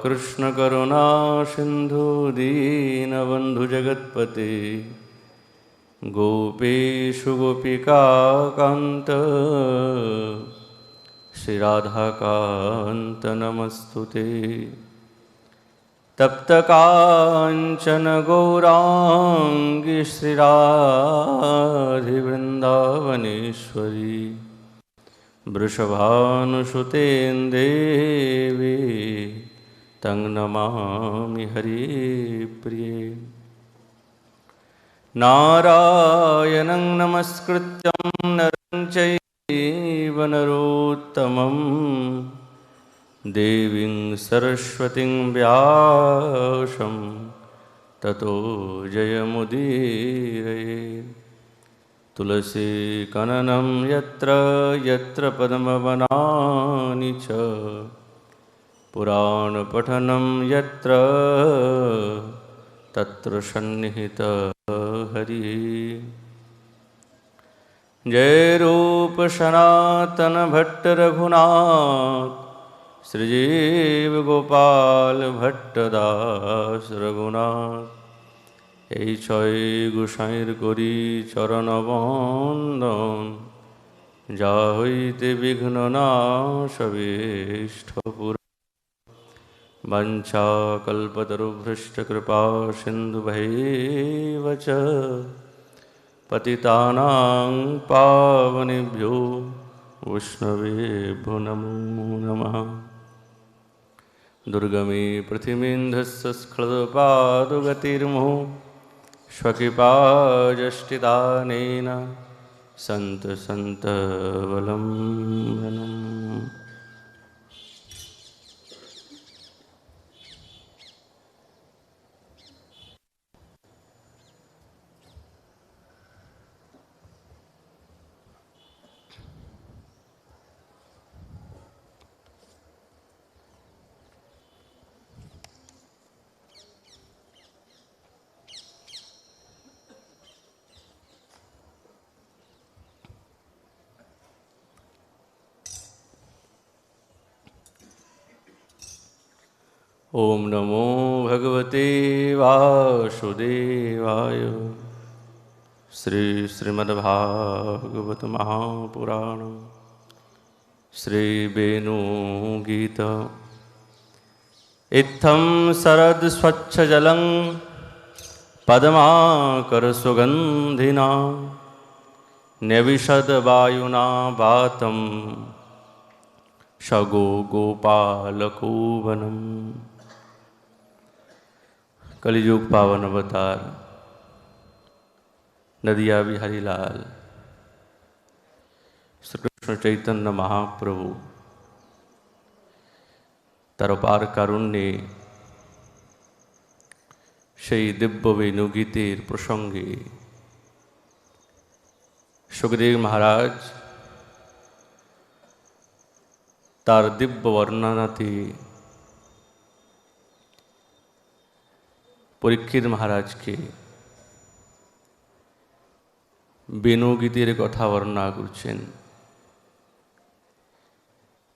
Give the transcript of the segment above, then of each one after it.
कृष्ण करुणा सिंधु दीनबंधु जगत्पते गोपेशु गोपिका कांत श्री राधा कांत नमस्तुते। तप्त कांचन गौरांगी श्री राधे वृंदावनेश्वरी वृषभानुसुते देवी तं नमामि हरिप्रिये। नारायणं नमस्कृत्यं नरं चैव नरोत्तमं देवीं सरस्वतीं व्यासं ततो जयमुदीरये। तुलसी कननं यत्र यत्र पद्मवनानि च पुराणपठनं यत्र तत्र सन्निहितः हरिः। जय रूप सनातन भट्ट रघुनाथ श्रीजीव गोपाल भट्टदास रघुनाथ। এই ছয় গোসাইর করি চরণ বন্দন, যা হইতে বিঘ্ন নাশবিষ্ঠ পুরাণ। वंशाकल्पतरुभ्यश्च कृपा सिन्धुभैव च पतितानां पावनेभ्यो वैष्णवेभ्यो नमो नमः। दुर्गमे पृथिवीन्धस्य स्खलत्पादगतिर्मोह स्वकृपाजष्टिदानेन सन्तसन्तबलम्बनम्। ओम नमो भगवते वासुदेवाय। श्रीमद्भागवत महापुराण श्री वेणुगीत। इत्थं शरद स्वच्छ जलं पद्माकर सुगंधिना न्यविशद वायुना वातं सगो गोपालकोवनम्। कलियुग पावन अवतार नदिया बिहारी लाल श्री कृष्ण चैतन्य महाप्रभु तार अपार कारुण्ये সেই দিব্য বেণুগীতের প্রসঙ্গে সুখদেব মহারাজ তার দিব্য বর্ণনাতে পরীক্ষিত মহারাজকে বেণুগীতের কথা বর্ণনা করছেন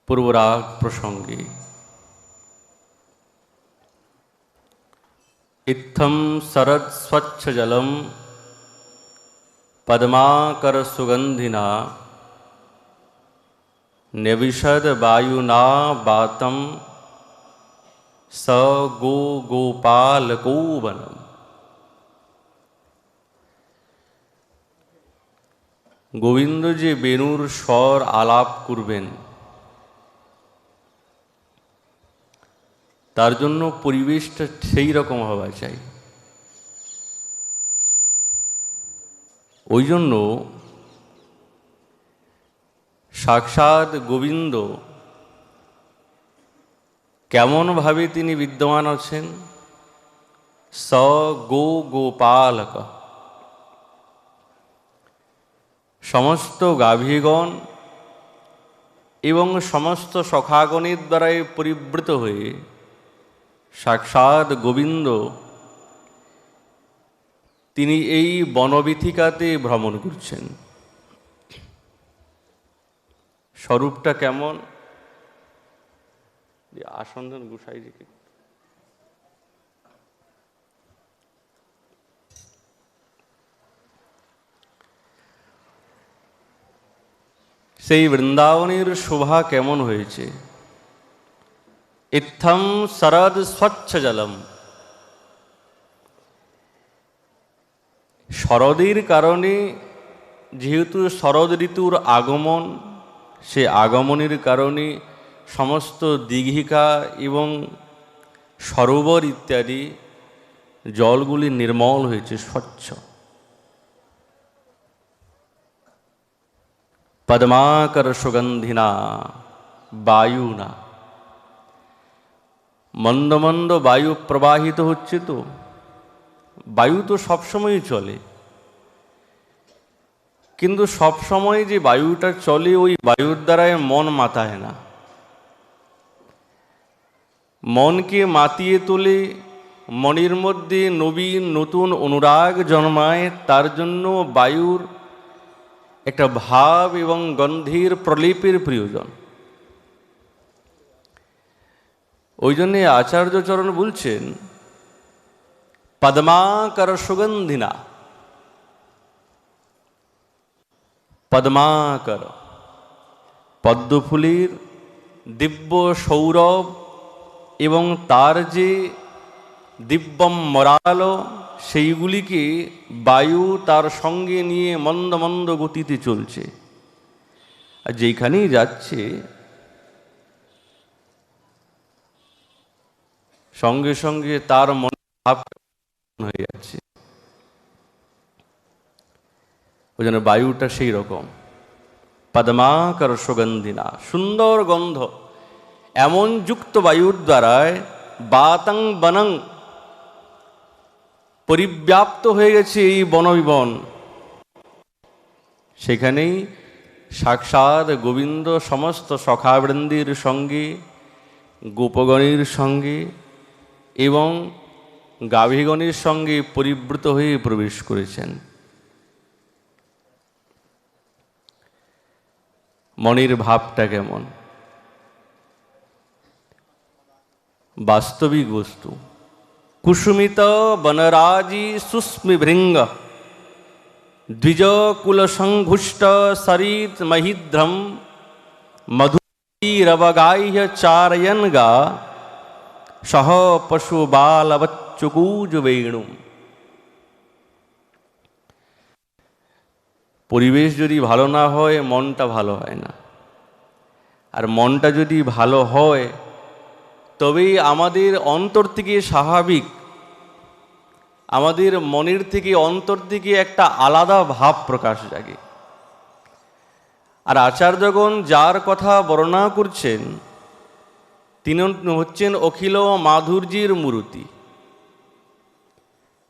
পূর্বরাগ প্রসঙ্গে। इत्थं शरद स्वच्छ जलम पद्माकर सुगंधिना निविशद वायुना वातं स गो गोपालकोवनम। गोविंद जे बेणुर स्वर आलाप करबेन তার জন্য পরিবেশটা সেই রকম হওয়া চাই। ওই জন্য সাক্ষাৎ গোবিন্দ কেমনভাবে তিনি বিদ্যমান আছেন, স গো গোপালক, সমস্ত গাভীগণ এবং সমস্ত সখাগণের দ্বারাই পরিবৃত হয়ে সাক্ষাৎ গোবিন্দ তিনি এই বনবীথিকাতে ভ্রমণ করছেন। স্বরূপটা কেমন? আসন দেন গোসাইজিকে। সেই বৃন্দাবনের শোভা কেমন হয়েছে। ইত্থম শরদ স্বচ্ছ জলম, শরদের কারণে, যেহেতু শরৎ ঋতুর আগমন, সে আগমনের কারণে সমস্ত দীঘিকা এবং সরোবর ইত্যাদি জলগুলি নির্মল হয়েছে, স্বচ্ছ। পদ্মাকর সুগন্ধিনা বায়ুনা, মন্দ মন্দ বায়ু প্রবাহিত হচ্ছে। তো বায়ু তো সবসময় চলে, কিন্তু সবসময় যে বায়ুটা চলে ওই বায়ুর দ্বারায় মন মাতায় না। মনকে মাতিয়ে তোলে, মনের মধ্যে নবীন নতুন অনুরাগ জন্মায়, তার জন্য বায়ুর একটা ভাব এবং গন্ধের প্রলেপের প্রয়োজন। ওই জন্যে আচার্যচরণ বলছেন পদ্মাকর সুগন্ধিনা। পদ্মাকর, পদ্মফুলের দিব্য সৌরভ এবং তার যে দিব্যম মরাল, সেইগুলিকে বায়ু তার সঙ্গে নিয়ে মন্দ মন্দ গতিতে চলছে। আর যেখানেই যাচ্ছে সঙ্গে সঙ্গে তার মন ভাব হয়ে যাচ্ছে। ওই জন্য বায়ুটা সেই রকম। পদ্মাকর সুগন্ধিনা, সুন্দর গন্ধ এমন যুক্ত বায়ুর দ্বারায় বাতং বনং, পরিব্যাপ্ত হয়ে গেছে এই বনবিবন। সেখানেই সাক্ষাৎ গোবিন্দ সমস্ত সখাবৃন্দের সঙ্গে, গোপগণের সঙ্গে এবং গাভীগণের সঙ্গে পরিবৃত হয়ে প্রবেশ করেছেন। মনের ভাবটা কেমন, বাস্তবিক বস্তু। কুসুমিত বনরাজি সুস্মি ভৃঙ্গ, দ্বিজ কুল সংঘুষ্ট সরিত মহিদ্রম, মধুরবগাহ্য চারয়ন গা, সহ পশু বালবচ্চুকুজ বেণু। পরিবেশ যদি ভালো না হয় মনটা ভালো হয় না, আর মনটা যদি ভালো হয় তবেই আমাদের অন্তর থেকে স্বাভাবিক, আমাদের মনের থেকে অন্তর থেকে একটা আলাদা ভাব প্রকাশ জাগে। আর আচার্যগণ যার কথা বর্ণনা করছেন তিনি হচ্ছেন অখিল মাধুর্যের মূর্তি,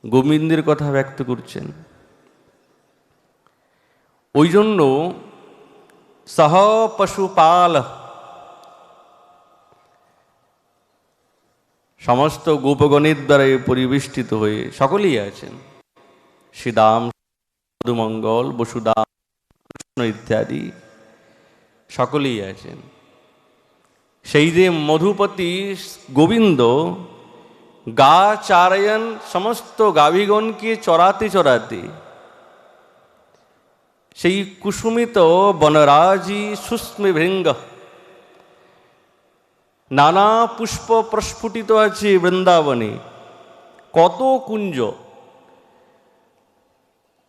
গোবিন্দের কথা ব্যক্ত করছেন। ওই জন্য সহ পশুপাল, সমস্ত গোপগণের দ্বারা পরিবেষ্টিত হয়ে সকলেই আছেন। শ্রীদাম, মধুমঙ্গল, বসুদাম, কৃষ্ণ ইত্যাদি সকলেই আছেন। সেই যে মধুপতি গোবিন্দ গা চারায়ন, সমস্ত গাভীগণকে চড়াতে চড়াতে সেই কুসুমিত বনরাজি সুস্মি ভৃঙ্গ, নানা পুষ্প প্রস্ফুটিত আছে বৃন্দাবনে, কত কুঞ্জ।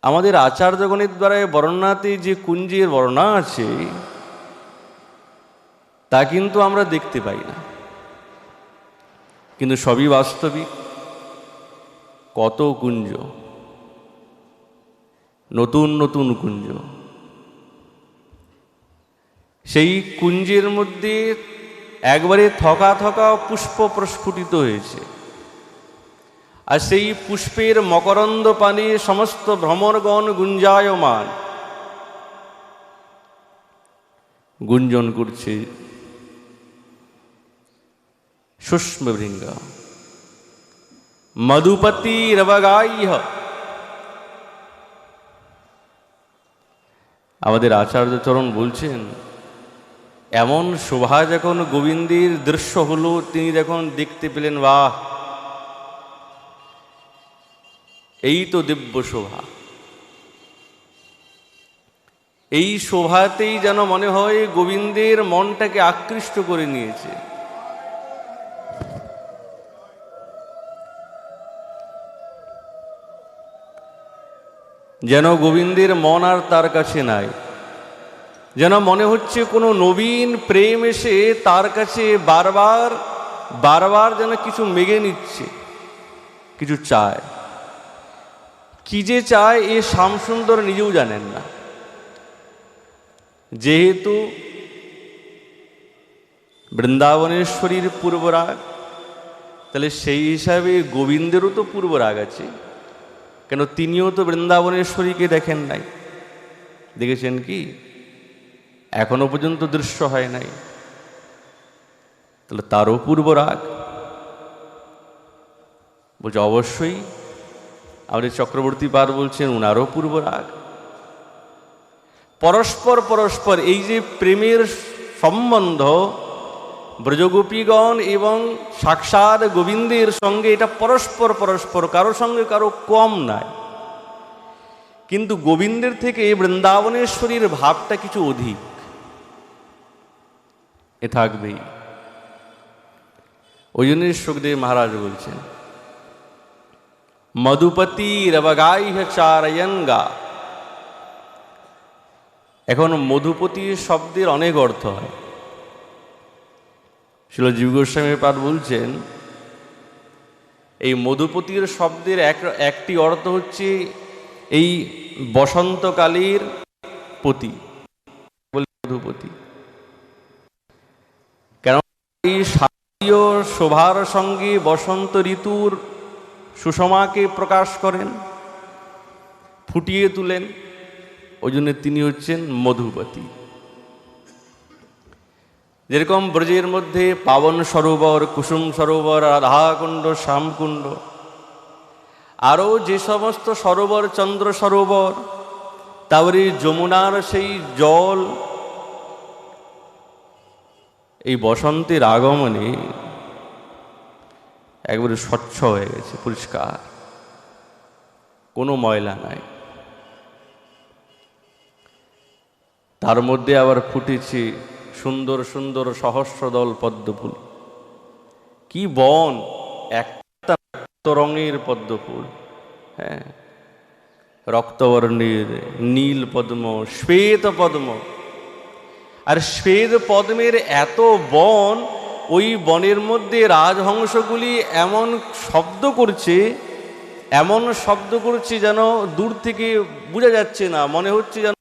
আমাদের আচার্যগণের দ্বারা বর্ণনাতে যে কুঞ্জের বর্ণনা আছে তা কিন্তু আমরা দেখতে পাই না, কিন্তু সবই বাস্তবিক। কত কুঞ্জ, নতুন নতুন কুঞ্জ। সেই কুঞ্জের মধ্যে একবারে থকা থকা পুষ্প প্রস্ফুটিত হয়েছে, আর সেই পুষ্পের মকরন্দ পানে সমস্ত ভ্রমরগণ গুঞ্জায়মান, গুঞ্জন করছে। সুস্ম ভৃঙ্গ মধুপতি রবগাহ্য। আমাদের আচার্যচরণ বলছেন এমন শোভা যখন গোবিন্দের দৃশ্য হলো, তিনি যখন দেখতে পেলেন, বাহ, এই তো দিব্য শোভা। এই শোভাতেই যেন মনে হয় গোবিন্দের মনটাকে আকৃষ্ট করে নিয়েছে। যেন গোবিন্দের মন আর তার কাছে নাই, যেন মনে হচ্ছে কোনো নবীন প্রেম এসে তার কাছে বারবার বারবার যেন কিছু মেগে নিচ্ছে, কিছু চায়। কি যে চায় এ শ্যামসুন্দর নিজেও জানেন না। যেহেতু বৃন্দাবনেশ্বরীর পূর্বরাগ, তাহলে সেই হিসাবে গোবিন্দেরও তো পূর্বরাগ আছে। কেন তিনিও তো বৃন্দাবনেশ্বরীকে দেখেন নাই। দেখেছেন কি? এখনো পর্যন্ত দৃশ্য হয় নাই। তাহলে তারও পূর্বরাগ। বলছে অবশ্যই। আমাদের চক্রবর্তী পার বলছেন উনারও পূর্বরাগ। পরস্পর পরস্পর এই যে প্রেমের সম্বন্ধ ব্রজগোপীগণ এবং সাক্ষাৎ গোবিন্দের সঙ্গে, এটা পরস্পর পরস্পর, কারো সঙ্গে কারো কম নাই। কিন্তু গোবিন্দের থেকে বৃন্দাবনেশ্বরীর ভাবটা কিছু অধিক, এ থাকবেই। ওই জন্য সুখদেব মহারাজ বলছেন মধুপতি রবগাইহ চারয়ঙ্গা। এখন মধুপতি শব্দের অনেক অর্থ হয়। শিল জীব গোস্বামী পাদ বলছেন এই মধুপতির শব্দের একটি অর্থ হচ্ছে এই বসন্তকালের পতি, মধুপতি। কেন এই শারদীয় শোভার সঙ্গে বসন্ত ঋতুর সুষমাকে প্রকাশ করেন, ফুটিয়ে তুলেন। ওই জন্য তিনি হচ্ছেন মধুপতি। যেরকম ব্রজের মধ্যে পাবন সরোবর, কুসুম সরোবর, রাধাকুণ্ড, শ্যামকুণ্ড, আরও যে সমস্ত সরোবর, চন্দ্র সরোবর, তারপরে যমুনার সেই জল এই বসন্তের আগমনে একবারে স্বচ্ছ হয়ে গেছে, পরিষ্কার, কোনো ময়লা নাই। তার মধ্যে আবার ফুটেছে সুন্দর সুন্দর সহস্রদল পদ্মফুল। কি বন! একটা রঙের পদ্মফুল, হ্যাঁ, রক্তবর্ণের, নীল পদ্ম, শ্বেত পদ্ম। আর শ্বেত পদ্মের এত বন, ওই বনের মধ্যে রাজহংসগুলি এমন শব্দ করছে, এমন শব্দ করছে যেন দূর থেকে বোঝা যাচ্ছে না, মনে হচ্ছে যেন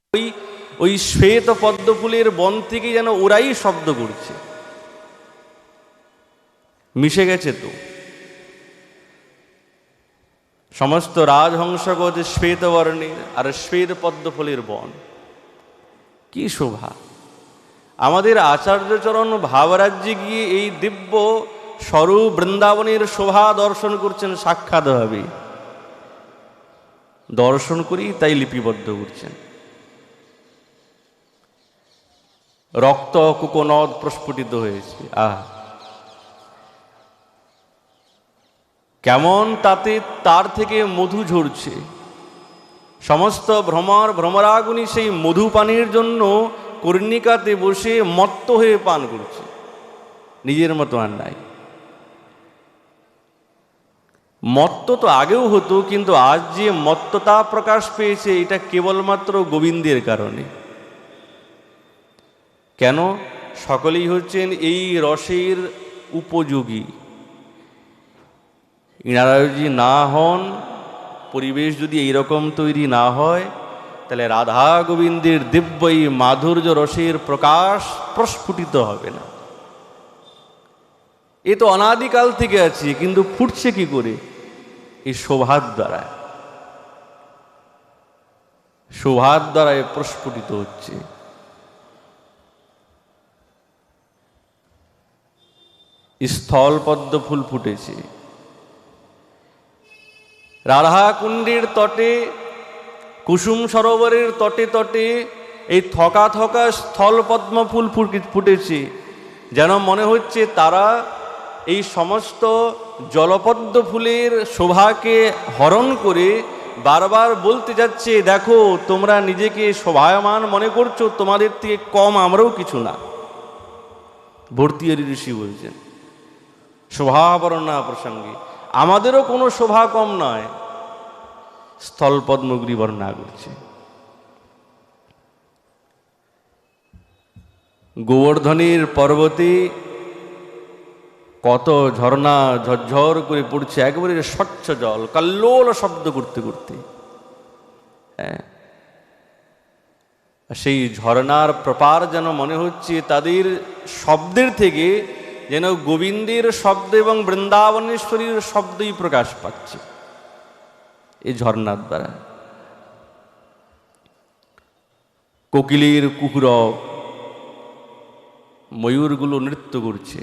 ওই শ্বেত পদ্মফুলের বন থেকে যেন ওরাই শব্দ করছে। মিশে গেছে তো সমস্ত রাজহংসগজ শ্বেত বর্ণের আর শ্বেত পদ্মফুলের বন। কি শোভা! আমাদের আচার্যচরণ ভাবরাজ্যে গিয়ে এই দিব্য স্বরূপ বৃন্দাবনের শোভা দর্শন করছেন সাক্ষাৎভাবে, দর্শন করেই তাই লিপিবদ্ধ করছেন। রক্ত কুকনদ প্রস্ফুটিত হয়েছে। কেমন তাতে তার থেকে মধু ঝরছে। সমস্ত ভ্রমরাগুনি সেই মধু পানের জন্য কর্ণিকাতে বসে মত্ত হয়ে পান করছে, নিজের মতো আর নাই। মত্ত তো আগেও হতো, কিন্তু আজ যে মত্ততা প্রকাশ পেয়েছে এটা কেবলমাত্র গোবিন্দের কারণে। কেন? সকলেই হচ্ছেন এই রসের উপযোগী। ইনারা যদি না হন, পরিবেশ যদি এইরকম তৈরি না হয়, তাহলে রাধা গোবিন্দের দিব্য এই মাধুর্য রসের প্রকাশ প্রস্ফুটিত হবে না। এ তো অনাদিকাল থেকে আছে, কিন্তু ফুটছে কি করে? এই শোভার দ্বারা, শোভার দ্বারা প্রস্ফুটিত হচ্ছে। স্থল পদ্ম ফুল ফুটেছে, রাধাকুণ্ডের তটে, কুসুম সরোবরের তটে তটে এই থকা থকা স্থল পদ্ম ফুল ফুটেছে। যেন মনে হচ্ছে তারা এই সমস্ত জলপদ্ম ফুলের শোভাকে হরণ করে বারবার বলতে যাচ্ছে, দেখো তোমরা নিজেকে শোভায়মান মনে করছো, তোমাদের থেকে কম আমরাও কিছু না। ভর্তৃহরি ঋষি বলছেন শোভা বর্ণনা প্রসঙ্গে, আমাদেরও কোনো শোভা কম নয়। স্থল পদ্মগিরি বর্ণনা করছে। গোবর্ধনের পর্বতে কত ঝর্ণা ঝরঝর করে পড়ছে, একেবারে স্বচ্ছ জল, কাল্লোল শব্দ করতে করতে। সেই ঝর্ণার প্রপার যেন মনে হচ্ছে তাদের শব্দের থেকে যেন গোবিন্দের শব্দ এবং বৃন্দাবনেশ্বরীর শব্দই প্রকাশ পাচ্ছে এই ঝর্ণার দ্বারা। কোকিলের কুকুরক, ময়ূরগুলো নৃত্য করছে,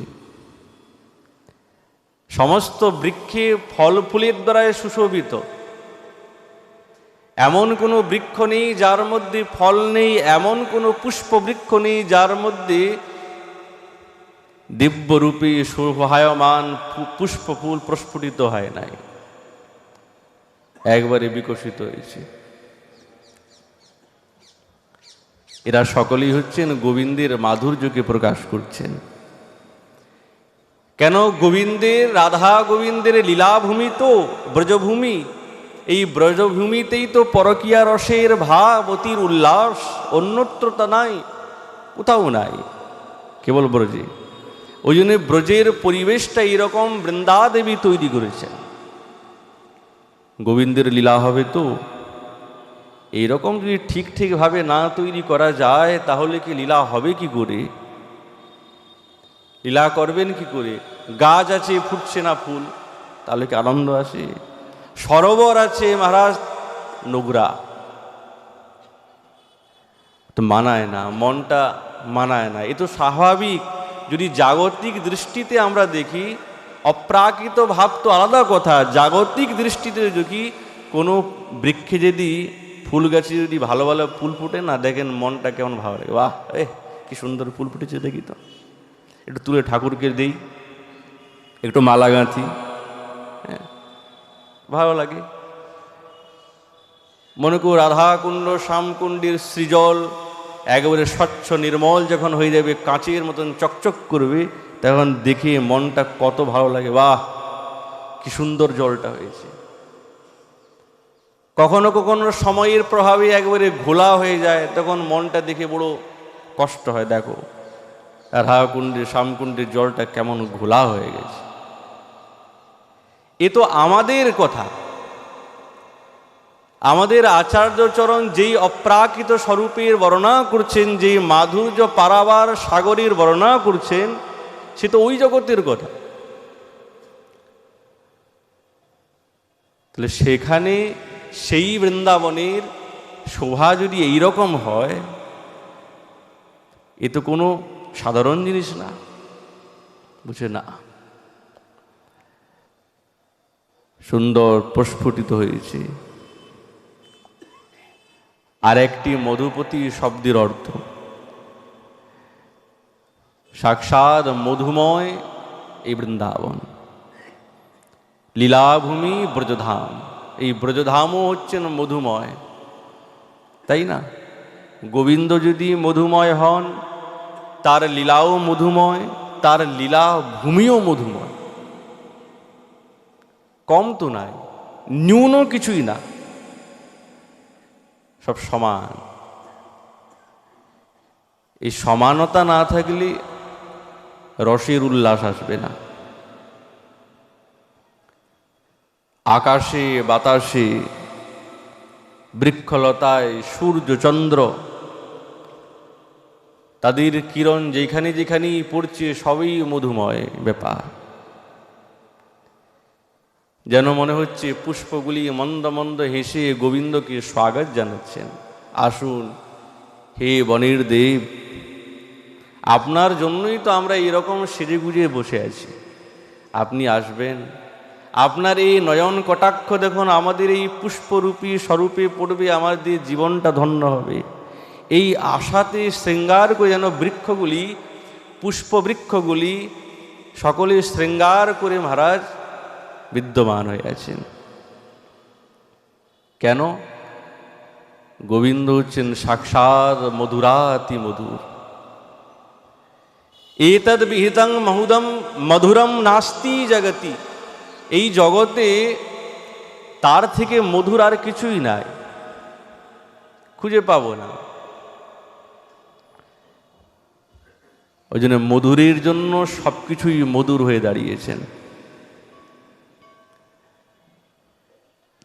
সমস্ত বৃক্ষে ফল ফুলের দ্বারায় সুশোভিত। এমন কোনো বৃক্ষ নেই যার মধ্যে ফল নেই, এমন কোনো পুষ্প বৃক্ষ নেই যার মধ্যে দিব্যরূপে শোভায়মান পুষ্প ফুল প্রস্ফুটিত হয় নাই, একবারে বিকশিত হয়েছে। এরা সকলেই হচ্ছেন গোবিন্দের মাধুর্যকে প্রকাশ করছেন। কেন? গোবিন্দের, রাধা গোবিন্দের লীলাভূমি তো ব্রজভূমি, এই ব্রজভূমিতেই তো পরকীয়া রসের ভাব, অতির উল্লাস, অন্যত্র তা নাই, কোথাও নাই, কেবল ব্রজে। ওই জন্য ব্রজের পরিবেশটা এইরকম বৃন্দাদেবী তৈরি করেছেন। গোবিন্দের লীলা হবে তো এইরকম যদি ঠিক ঠিকভাবে না তৈরি করা যায়, তাহলে কি লীলা হবে কি করে? লীলা করবেন কি করে? গাছ আছে ফুটছে না ফুল, তাহলে কি আনন্দ আসে? সরোবর আছে মহারাজ, নোংরা, তো মানায় না, মনটা মানায় না। এ তো স্বাভাবিক। যদি জাগতিক দৃষ্টিতে আমরা দেখি, অপ্রাকৃত ভাব তো আলাদা কথা, জাগতিক দৃষ্টিতে দেখি কোনো বৃক্ষে যদি, ফুল গাছে যদি ভালো ভালো ফুল ফুটে না, দেখেন মনটা কেমন ভালো লাগে, বাহ কি সুন্দর ফুল ফুটেছে, দেখি তো একটু তুলে ঠাকুরকে দেই, একটু মালা গাঁথি, হ্যাঁ ভালো লাগে। মনে করো রাধাকুণ্ড শ্যামকুণ্ডের সৃজল একেবারে স্বচ্ছ নির্মল যখন হয়ে যাবে, কাঁচের মতন চকচক করবে, তখন দেখে মনটা কত ভালো লাগে, বাহ কি সুন্দর জলটা হয়েছে। কখনো কখনো সময়ের প্রভাবে একবারে ঘোলা হয়ে যায়, তখন মনটা দেখে বড় কষ্ট হয়। দেখো রাধাকুণ্ডের শ্যামকুণ্ডের জলটা কেমন ঘোলা হয়ে গেছে। এ তো আমাদের কথা। আমাদের আচার্যচরণ যেই অপ্রাকৃত স্বরূপের বর্ণনা করছেন, যেই মাধুর্য পারাবার সাগরের বর্ণনা করছেন, সে তো ওই জগতের কথা। তাহলে সেখানে সেই বৃন্দাবনের শোভা যদি এইরকম হয়, এ তো কোনো সাধারণ জিনিস না, বুঝে না। সুন্দর প্রস্ফুটিত হয়েছে। আর একটি মধুপতি শব্দের অর্থ সাক্ষাৎ মধুময় এই বৃন্দাবন, লীলাভূমি ব্রজধাম। এই ব্রজধামও হচ্ছেন মধুময়, তাই না? গোবিন্দ যদি মধুময় হন, তার লীলাও মধুময়, তার লীলা ভূমিও মধুময়। কম তো নাই, ন্যূনও কিছুই না, সব সমান। এই সমানতা না থাকলে রসের উল্লাস আসবে না। আকাশে বাতাসে বৃক্ষলতায় সূর্য চন্দ্র, তাদের কিরণ যেখানে যেখানেই পড়ছে, সবই মধুময় ব্যাপার। যেন মনে হচ্ছে পুষ্পগুলি মন্দ মন্দ হেসে গোবিন্দকে স্বাগত জানাচ্ছেন। আসুন হে বনের দেব, আপনার জন্যই তো আমরা এরকম সেজে গুজে বসে আছি। আপনি আসবেন, আপনার এই নয়ন কটাক্ষ দেখুন আমাদের এই পুষ্পরূপী স্বরূপে পড়বে, আমাদের জীবনটা ধন্য হবে। এই আশাতে শৃঙ্গার করে যেন বৃক্ষগুলি, পুষ্পবৃক্ষগুলি সকলে শৃঙ্গার করে মহারাজ বিদ্যমান হয়ে আছেন। কেন? গোবিন্দ হচ্ছেন সাক্ষাৎ মধুরাতি মধুর। এতদ বিহিতং মহুদম মধুরম নাস্তি জগতি। এই জগতে তার থেকে মধুর আর কিছুই নাই, খুঁজে পাবো না। ওই জন্য মধুরের জন্য সবকিছুই মধুর হয়ে দাঁড়িয়েছেন।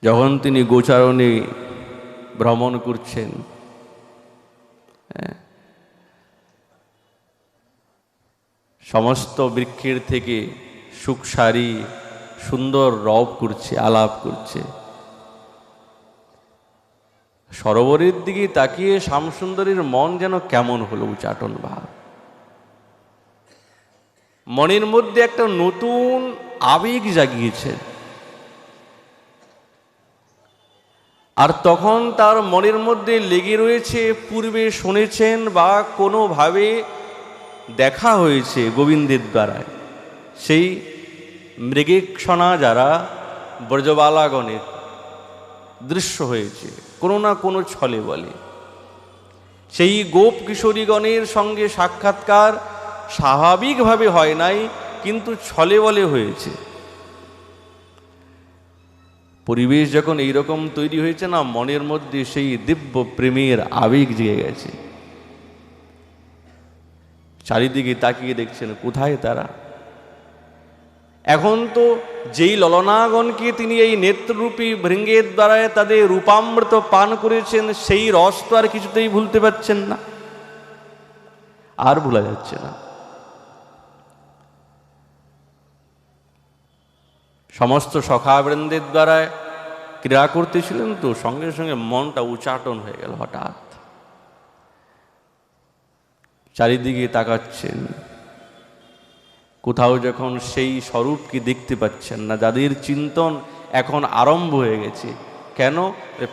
যখন তিনি গোচারণে ভ্রমণ করছেন, সমস্ত বৃক্ষের থেকে সুখসারী সুন্দর রব করছে, আলাপ করছে। সরোবরের দিকে তাকিয়ে শ্যামসুন্দরীর মন যেন কেমন হলো, উচাটন ভাব। মনের মধ্যে একটা নতুন আবেগ জাগিয়েছে। আর তখন তার মনের মধ্যে লেগে রয়েছে, পূর্বে শুনেছেন বা কোনোভাবে দেখা হয়েছে গোবিন্দের দ্বারা, সেই মৃগেক্ষণা যারা ব্রজবালাগণের দৃশ্য হয়েছে কোনো না কোনো ছলে বলে। সেই গোপ কিশোরীগণের সঙ্গে সাক্ষাৎকার স্বাভাবিকভাবে হয় নাই, কিন্তু ছলে বলে হয়েছে। পরিবেশ যখন এইরকম তৈরি হয়েছে না, মনের মধ্যে সেই দিব্য প্রেমের আবেগ জেগে গেছে। চারিদিকে তাকিয়ে দেখছেন কোথায় তারা। এখন তো যেই ললনাগণকে তিনি এই নেত্ররূপী ভৃঙ্গের দ্বারায় তাদের রূপামৃত পান করেছেন, সেই রস তো আর কিছুতেই ভুলতে পারছেন না, আর ভোলা যাচ্ছে না। সমস্ত সখাবৃন্দের দ্বারায় ক্রীড়া করতেছিলেন তো, সঙ্গে সঙ্গে মনটা উচাটন হয়ে গেল হঠাৎ। চারিদিকে তাকাচ্ছেন, কোথাও যখন সেই স্বরূপকে দেখতে পাচ্ছেন না, যাদের চিন্তন এখন আরম্ভ হয়ে গেছে। কেন?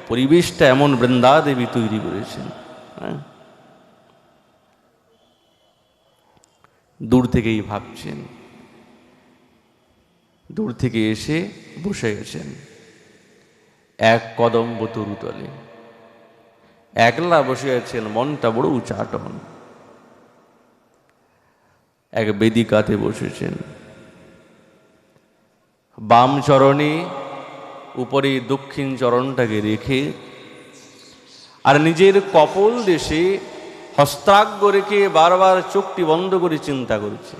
পরিবেশটা এমন বৃন্দাদেবী তৈরি করেছেন। দূর থেকেই ভাবছেন, দূর থেকে এসে বসে গেছেন এক কদম্ব তরুতলে, একলা বসে আছেন, মনটা বড় উচাটন। এক বেদিকাতে বসেছেন, বাম চরণে উপরে দক্ষিণ চরণটাকে রেখে আর নিজের কপল দেশে হস্তাগ্র রেখে বারবার চোখটি বন্ধ করে চিন্তা করছে।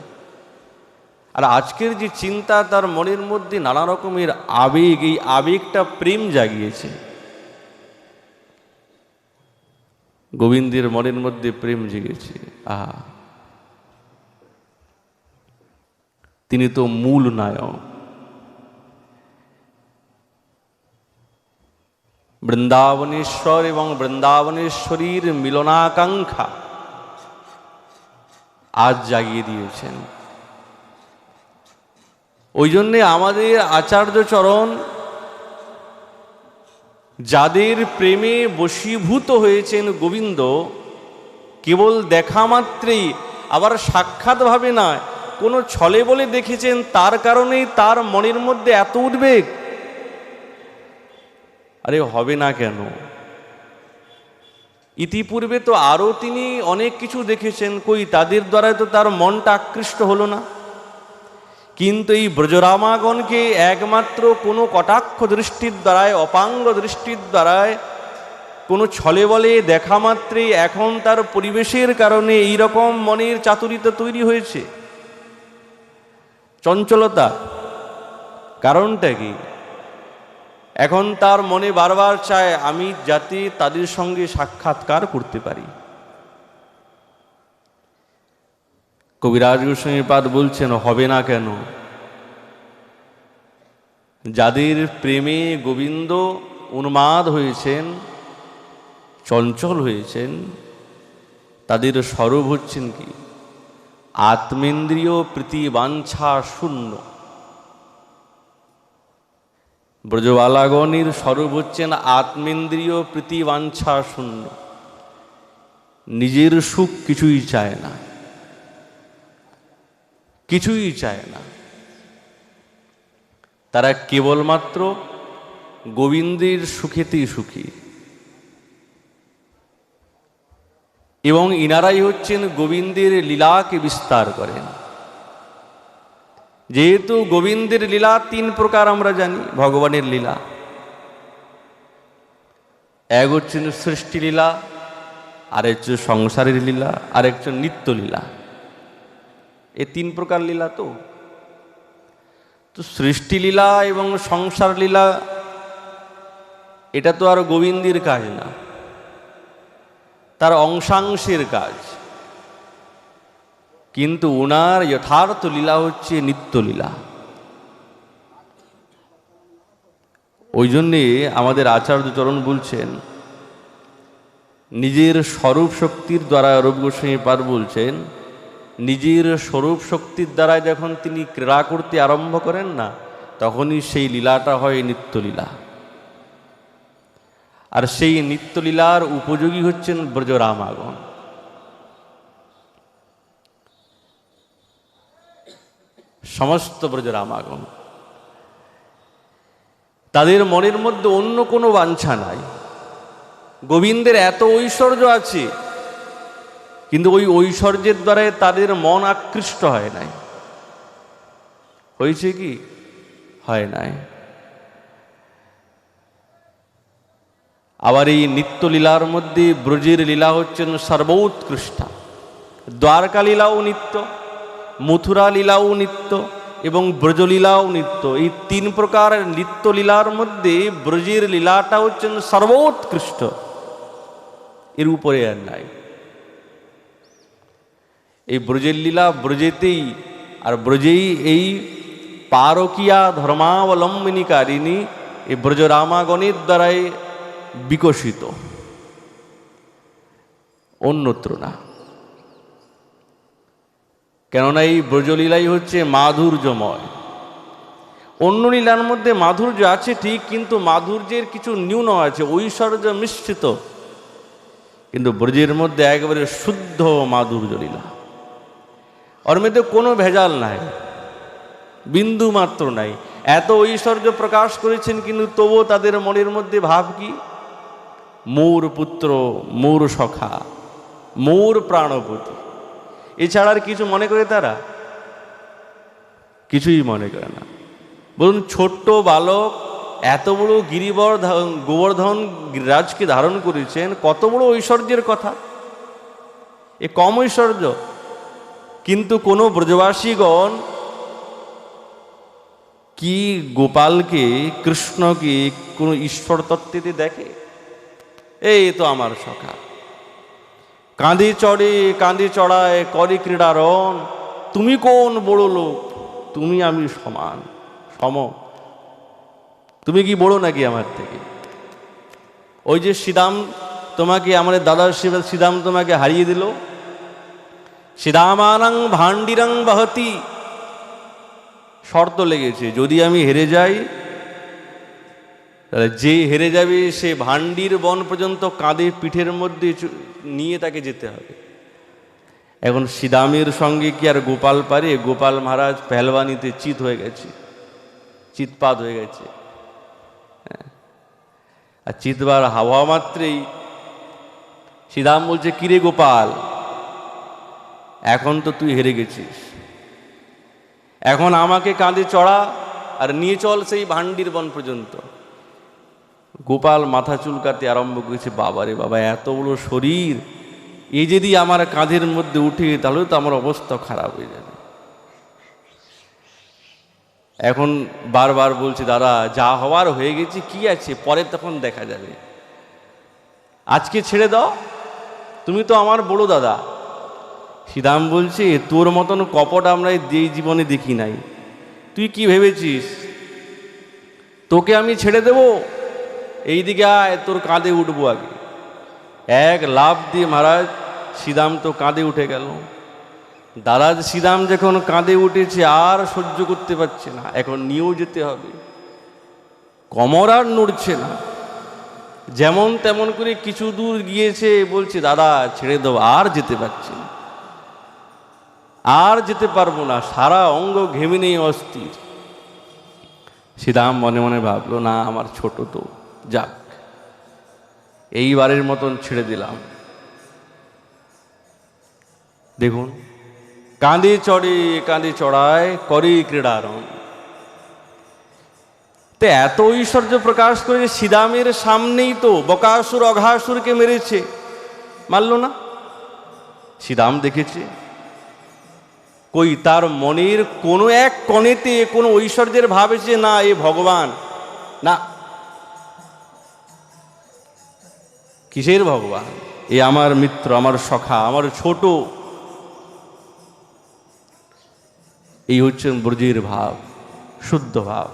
আর আজকের যে চিন্তা, তার মনের মধ্যে নানা রকমের আবেগ, এই আবেগটা প্রেম জাগিয়েছে। গোবিন্দের মনের মধ্যে প্রেম জেগেছে। তিনি তো মূল নায়ক। বৃন্দাবনেশ্বর এবং বৃন্দাবনেশ্বরীর মিলনাকাঙ্ক্ষা আজ জাগিয়ে দিয়েছেন। ওই জন্যে আমাদের আচার্যচরণ যাদের প্রেমে বশীভূত হয়েছেন গোবিন্দ, কেবল দেখা মাত্রেই, আবার সাক্ষাৎভাবে নয়, কোনো ছলে বলে দেখেছেন, তার কারণেই তার মনের মধ্যে এত উদ্বেগ। আরে হবে না কেন? ইতিপূর্বে তো আরও তিনি অনেক কিছু দেখেছেন, কই তাদের দ্বারাই তো তার মনটা আকৃষ্ট হলো না। কিন্তু এই ব্রজরামাগণকে একমাত্র কোনো কটাক্ষ দৃষ্টির দ্বারায়, অপাঙ্গ দৃষ্টির দ্বারায়, কোনো ছলে বলে দেখা মাত্রেই এখন তার পরিবেশের কারণে এইরকম মনের চাতুরিতা তৈরি হয়েছে, চঞ্চলতা। কারণটা কি? এখন তার মনে বারবার চায় আমি যাতে তাদের সঙ্গে সাক্ষাৎকার করতে পারি। কবিরাজ গোস্বামীপাদ বলছেন, হবে না কেন? যাদের প্রেমে গোবিন্দ উন্মাদ হয়েছেন, চঞ্চল হয়েছেন, তাদের স্বরূপ হচ্ছেন কি? আত্মেন্দ্রিয় প্রীতি বাঞ্ছা শূন্য। ব্রজবালাগণের স্বরূপ হচ্ছেন আত্মেন্দ্রিয় প্রীতি বাঞ্ছা শূন্য। নিজের সুখ কিছুই চায় না, কিছুই চায় না। তারা কেবলমাত্র গোবিন্দের সুখেতেই সুখী, এবং ইনারাই হচ্ছেন গোবিন্দের লীলাকে বিস্তার করেন। যেহেতু গোবিন্দের লীলা তিন প্রকার আমরা জানি, ভগবানের লীলা এক হচ্ছেন সৃষ্টি লীলা, আর হচ্ছে সংসারের লীলা, আর হচ্ছে নিত্য লীলা। এই তিন প্রকার লীলা। তো সৃষ্টি লীলা এবং সংসার লীলা এটা তো আর গোবিন্দের কাজ না, তার অংশাংশের কাজ। কিন্তু ওনার যথার্থ লীলা হচ্ছে নিত্য লীলা। ওই জন্যে আমাদের আচার্য চরণ বলছেন, নিজের স্বরূপ শক্তির দ্বারা, রূপ গোস্বামী পাদ বলছেন, নিজের স্বরূপ শক্তির দ্বারা যখন তিনি ক্রীড়া করতে আরম্ভ করেন না, তখনই সেই লীলাটা হয় নিত্যলীলা। আর সেই নিত্যলীলার উপযোগী হচ্ছেন ব্রজরামাগণ। সমস্ত ব্রজরামাগণ, তাদের মনের মধ্যে অন্য কোনো বাঞ্ছা নাই। গোবিন্দের এত ঐশ্বর্য আছে, কিন্তু ওই ঐশ্বর্যের দ্বারা তাদের মন আকৃষ্ট হয় নাই। হয়েছে কি? হয় নাই। আবার এই নিত্যলীলার মধ্যে ব্রজের লীলা হচ্ছেন সর্বোৎকৃষ্টা। দ্বারকা লীলাও নিত্য, মথুরা লীলাও নিত্য এবং ব্রজলীলাও নিত্য। এই তিন প্রকার নিত্য লীলার মধ্যে ব্রজের লীলাটা হচ্ছেন সর্বোৎকৃষ্ট, এর উপরে আর নাই। এই ব্রজের লীলা ব্রজেতেই, আর ব্রজেই এই পারকিয়া ধর্মাবলম্বিনীকারিণী এই ব্রজরামাগণের দ্বারাই বিকশিত, অন্যত্র না। কেননা এই ব্রজলীলাই হচ্ছে মাধুর্যময়। অন্য লীলার মধ্যে মাধুর্য আছে ঠিক, কিন্তু মাধুর্যের কিছু ন্যূন আছে, ঐশ্বর্য মিশ্রিত। কিন্তু ব্রজের মধ্যে একেবারে শুদ্ধ মাধুর্য লীলা, ওর মধ্যে কোনো ভেজাল নাই, বিন্দু মাত্র নাই। এত ঐশ্বর্য প্রকাশ করেছেন, কিন্তু তবুও তাদের মনের মধ্যে ভাব কি? মোর পুত্র, মোর সখা, মোর প্রাণপতি। এছাড়া আর কিছু মনে করে তারা? কিছুই মনে করে না। বলুন, ছোট্ট বালক এত বড় গিরিবর গোবর্ধন রাজকে ধারণ করেছেন, কত বড় ঐশ্বর্যের কথা! এ কম ঐশ্বর্য? কিন্তু কোনো ব্রজবাসীগণ কি গোপালকে, কৃষ্ণকে কোনো ঈশ্বর তত্ত্বেতে দেখে? এই তো আমার সখা, কাঁধে চড়ে কাঁধে চড়ায় করে ক্রীড়ারণ। তুমি কোন বড় লোক? তুমি আমি সমান, সম। তুমি কি বড় নাকি আমার থেকে? ওই যে শ্রীদাম তোমাকে, আমাদের দাদার শ্রীদাম তোমাকে হারিয়ে দিল। শ্রীদামানাং ভাণ্ডিরাং বহতি, শর্ত লেগেছে, যদি আমি হেরে যাই তাহলে যে হেরে যাবে সে ভাণ্ডির বন পর্যন্ত কাঁধে পিঠের মধ্যে নিয়ে তাকে যেতে হবে। এখন শ্রীদামের সঙ্গে কি আর গোপাল পারে? গোপাল মহারাজ পেহলবানিতে চিত হয়ে গেছে, চিৎপাত হয়ে গেছে। আর চিতবার হাওয়া মাত্রেই শ্রীদাম বলছে, কিরে গোপাল, এখন তো তুই হেরে গেছিস, এখন আমাকে কাঁধে চড়া আর নিয়ে চল সেই ভাণ্ডির বন পর্যন্ত। গোপাল মাথা চুলকাতে আরম্ভ করেছে, বাবারে বাবা, এত বড় শরীর, এই যদি আমার কাঁধের মধ্যে উঠে তাহলে তো আমার অবস্থা খারাপ হয়ে যাবে। এখন বারবার বলছে, দাদা যা হওয়ার হয়ে গেছে, কি আছে, পরে তখন দেখা যাবে, আজকে ছেড়ে দাও, তুমি তো আমার বড় দাদা। শ্রীদাম বলছে, তোর মতন কপট আমরা এই জীবনে দেখি নাই। তুই কি ভেবেছিস তোকে আমি ছেড়ে দেব? এইদিকে আয়, তোর কাঁধে উঠবো আগে। এক লাফ দিয়ে মহারাজ শ্রীদাম তো কাঁধে উঠে গেল। দাদা শ্রীদাম যখন কাঁধে উঠেছে আর সহ্য করতে পারছে না, এখন নিয়েও যেতে হবে। কোমর আর নড়ছে না, যেমন তেমন করে কিছু দূর গিয়েছে, বলছে দাদা ছেড়ে দাও, আর যেতে পারছি না, আর যেতে পারবো না, সারা অঙ্গ ঘেমে নেই অস্থির। শ্রীরাম মনে মনে ভাবলো, না আমার ছোট তো, যাক এইবারের মতন ছেড়ে দিলাম। দেখুন, কাঁধে চড়ে কাঁধে চড়ায় করে ক্রীড়ারণ। তো এত ঐশ্বর্য প্রকাশ করে শ্রীরামের সামনেই তো বকাসুর অঘাসুরকে মেরেছে, মারল না? শ্রীরাম দেখেছে, কই তার মনের কোনো এক কণেতে কোনো ঐশ্বর্যের ভাব এসেছে? না, এ ভগবান না। কিসের ভগবান? এ আমার মিত্র, আমার সখা, আমার ছোট। এই হচ্ছেন ব্রজের ভাব, শুদ্ধ ভাব।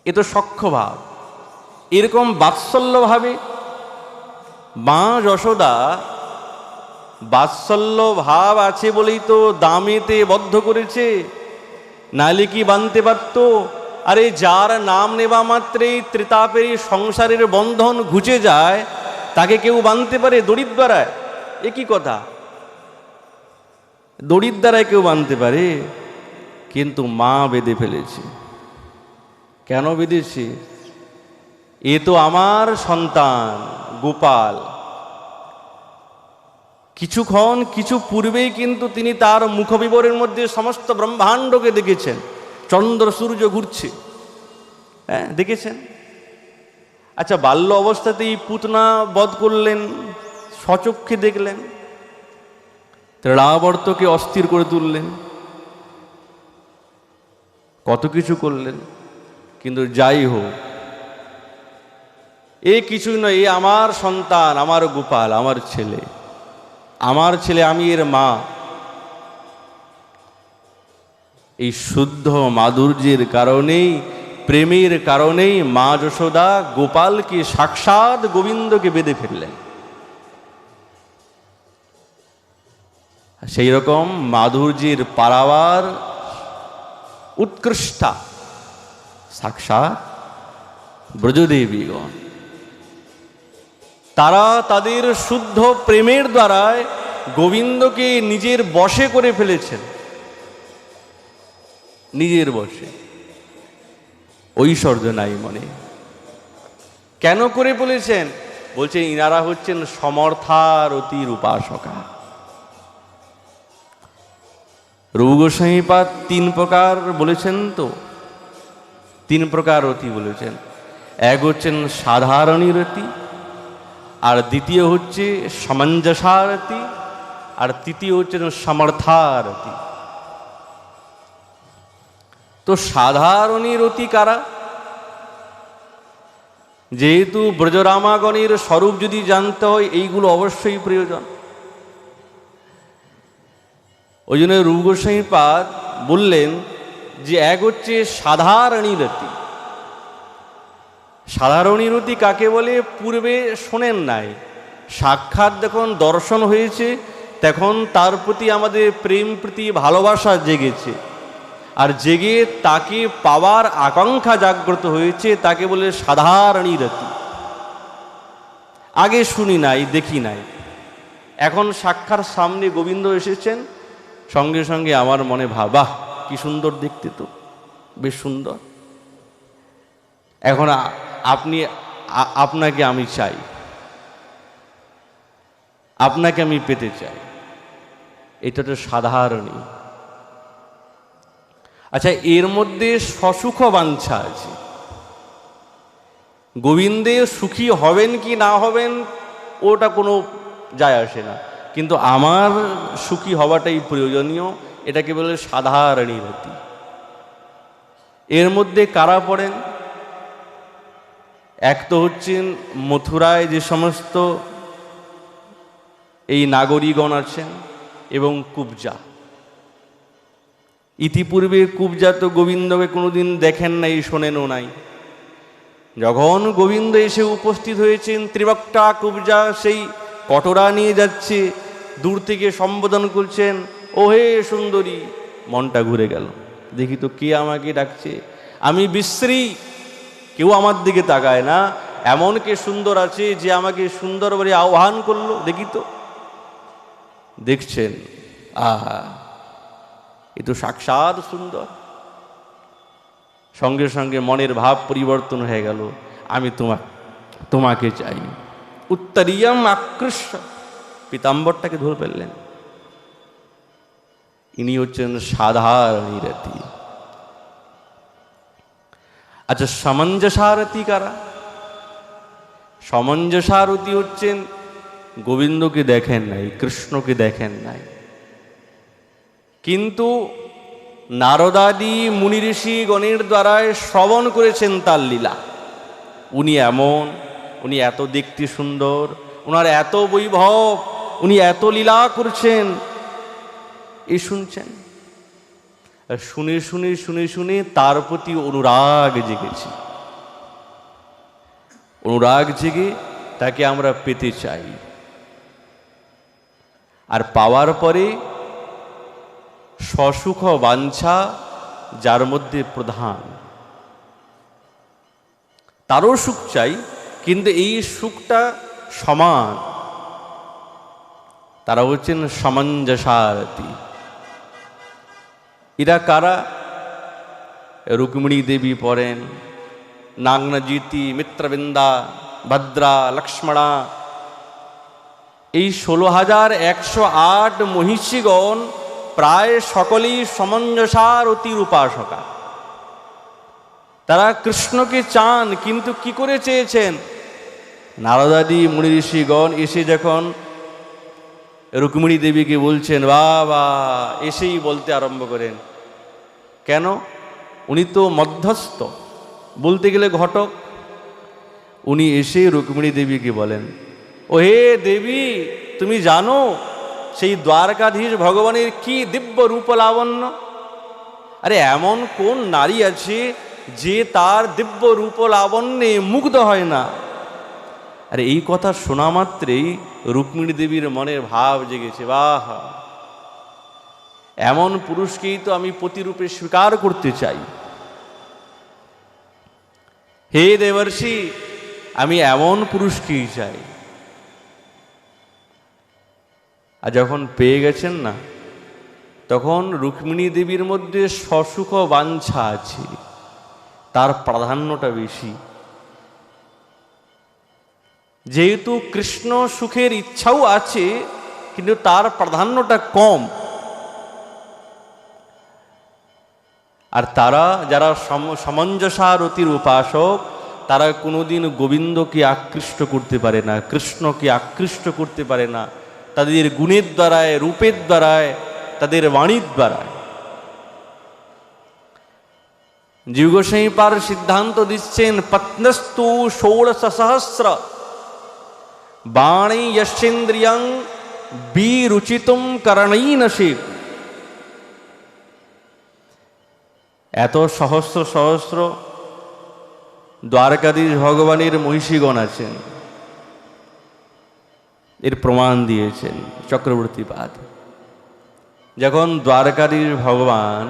এ তো সখ্য ভাব। এরকম বাৎসল্য ভাবে মা যশোদা, বাৎসল্য ভাব আছে বলেই তো দামেতে বদ্ধ করেছে, নালে কি বানতে পারত? আরে যার নাম নেবা মাত্রেই ত্রিতাপের সংসারের বন্ধন ঘুচে যায়, তাকে কেউ বানতে পারে দড়ির দ্বারায়? এ কি কথা? দড়ির দ্বারায় কেউ বানতে পারে? কিন্তু মা বেঁধে ফেলেছে। কেন বেঁধেছে? এ তো আমার সন্তান গোপাল। কিছু পূর্বেই কিন্তু তিনি তার মুখবিবরের মধ্যে সমস্ত ব্রহ্মাণ্ডকে দেখেছেন, চন্দ্র সূর্য ঘুরছে, হ্যাঁ দেখেছেন। আচ্ছা, বাল্য অবস্থাতেই পুতনা বধ করলেন, স্বচক্ষে দেখলেন। রাবর্তকে অস্থির করে তুললেন, কত কিছু করলেন। কিন্তু যাই হোক, এ কিছুই নয়, এ আমার সন্তান, আমার গোপাল, আমার ছেলে, আমার ছেলে, আমি এর মা। এই শুদ্ধ মাধুর্যের কারণেই, প্রেমের কারণেই মা যশোদা গোপালকে সাক্ষাৎ গোবিন্দকে বেঁধে ফেললেন। সেই রকম মাধুর্যের পারাবার উৎকৃষ্টা সাক্ষাৎ ব্রজদেবীগণ। তারা তাদের শুদ্ধ প্রেমের দ্বারায় গোবিন্দকে নিজের বশে করে ফেলেছেন, নিজের বশে। ঐশ্বর্য নাই মনে। কেন করে বলেছেন? বলছে ইনারা হচ্ছেন সমর্থারতির উপাসকা। রঘু গোস্বামীপাদ 3 প্রকার বলেছেন, তো 3 প্রকার রতি বলেছেন। এক হচ্ছেন সাধারণী রতি, আর দ্বিতীয় হচ্ছে সমঞ্জসারতি, আর তৃতীয় হচ্ছেন সমর্থারতি। তো সাধারণী রতি কারা? যেহেতু ব্রজরামাগণের স্বরূপ যদি জানতে হয়, এইগুলো অবশ্যই প্রয়োজন। ওই জন্য রঘু গোস্বামীপাদ বললেন যে এক হচ্ছে সাধারণী রতি। সাধারণী রতি কাকে বলে পূর্বে শোনেন নাই। সাক্ষাৎ যখন দর্শন হয়েছে, তখন তার প্রতি আমাদের প্রেম প্রীতি ভালোবাসা জেগেছে, আর জেগে তাকে পাওয়ার আকাঙ্ক্ষা জাগ্রত হয়েছে, তাকে বলে সাধারণী রতি। আগে শুনি নাই, দেখি নাই, এখন সাক্ষাৎ সামনে গোবিন্দ এসেছেন, সঙ্গে সঙ্গে আমার মনে ভাবা কি সুন্দর দেখতে, তো বেশ সুন্দর। এখন আপনাকে আমি চাই, আপনাকে আমি পেতে চাই, এটা তো সাধারণী। আচ্ছা, এর মধ্যে সসুখ বাঞ্ছা আছে। গোবিন্দে সুখী হবেন কি না হবেন ওটা কোনো যায় আসে না, কিন্তু আমার সুখী হওয়াটাই প্রয়োজনীয়, এটাকে বলে সাধারণী রতি। এর মধ্যে কারা পড়েন? এক তো হচ্ছেন মথুরায় যে সমস্ত এই নাগরিকগণ আছেন, এবং কুবজা। ইতিপূর্বে কুবজা তো গোবিন্দকে কোনোদিন দেখেন নাই, শোনেনও নাই। যখন গোবিন্দ এসে উপস্থিত হয়েছেন, ত্রিবক্তা কুবজা সেই কটোরা নিয়ে যাচ্ছে, দূর থেকে সম্বোধন করছেন, ও হে সুন্দরী। মনটা ঘুরে গেল, দেখি তো কে আমাকে ডাকছে, আমি বিশ্রী, কেউ আমার দিকে তাকায় না, এমন কে সুন্দর আছে যে আমাকে সুন্দর বলে আহ্বান করলো, দেখি তো। দেখছেন, আহা, এ তো সাক্ষাৎ সুন্দর। সঙ্গে সঙ্গে মনের ভাব পরিবর্তন হয়ে গেল, আমি তোমাকে চাই। উত্তরীয়ম আকৃষ্ট, পীতাম্বরটাকে ধরে ফেললেন। ইনি হচ্ছেন সাধারণী রতি। আচ্ছা, সমঞ্জসারতি কারা? সমঞ্জসারতি হচ্ছেন গোবিন্দকে দেখেন নাই, কৃষ্ণকে দেখেন নাই, কিন্তু নারদাদি মুনি ঋষি গণের দ্বারায় শ্রবণ করেছেন তার লীলা। উনি এমন, উনি এত দেখতে সুন্দর, ওনার এত বৈভব, উনি এত লীলা করছেন, এই শুনছেন। শুনে শুনে শুনে শুনে তার প্রতি অনুরাগ জেগেছে। অনুরাগ জেগে তাকে আমরা পেতে চাই। আর পাওয়ার পরে সসুখ বাঞ্ছা যার মধ্যে প্রধান, তারও সুখ চাই, কিন্তু এই সুখটা সমান। তারা হচ্ছেন সমঞ্জসারতি। এরা কারা? রুক্মিণী দেবী পড়েন, নাগনাজিতি, মিত্রবৃন্দা, ভদ্রা, লক্ষ্মণা, এই 16,108 মহিষীগণ প্রায় সকলেই সমঞ্জসারতির উপাসকা। তারা কৃষ্ণকে চান, কিন্তু কি করে চেয়েছেন? নারদাদি মুনি ঋষিগণ এসে যখন রুক্মিণী দেবীকে বলছেন, বাবা, এসেই বলতে আরম্ভ করেন, কেন? উনি তো মধ্যস্থ, বলতে গেলে ঘটক। উনি এসে রুক্মিণী দেবীকে বলেন, ও হে দেবী, তুমি জানো সেই দ্বারকাধীশ ভগবানের কি দিব্য রূপ লাবণ্য? আরে এমন কোন নারী আছে যে তার দিব্য রূপ লাবণ্যে মুগ্ধ হয় না? আরে এই কথা শোনা মাত্রেই রুক্মিণী দেবীর মনের ভাব জেগেছে, বাহ, এমন পুরুষকেই তো আমি পতিরূপে স্বীকার করতে চাই। হে দেবর্ষি, আমি এমন পুরুষকেই চাই। আর যখন পেয়ে গেছেন না, তখন রুক্মিণী দেবীর মধ্যে সসুখ বাঞ্ছা আছে, তার প্রাধান্যটা বেশি। যেহেতু কৃষ্ণ সুখের ইচ্ছাও আছে, কিন্তু তার প্রাধান্যটা কম। আর তারা যারা সমঞ্জসারতির উপাসক, তারা কোনোদিন গোবিন্দকে আকৃষ্ট করতে পারে না, কৃষ্ণকে আকৃষ্ট করতে পারে না, তাদের গুণের দ্বারায়, রূপের দ্বারায়, তাদের বাণীর দ্বারায়। জীব গোসাই পার সিদ্ধান্ত দিচ্ছেন, পত্নস্তু 16,000 বাণী যশেন্দ্রিয়ং বিরুচিতুম করণৈনশেক। এত সহস্র সহস্র দ্বারকাধীশ ভগবানের মহিষীগণ আছেন, এর প্রমাণ দিয়েছেন চক্রবর্তীপাদ। যখন দ্বারকাধীশ ভগবান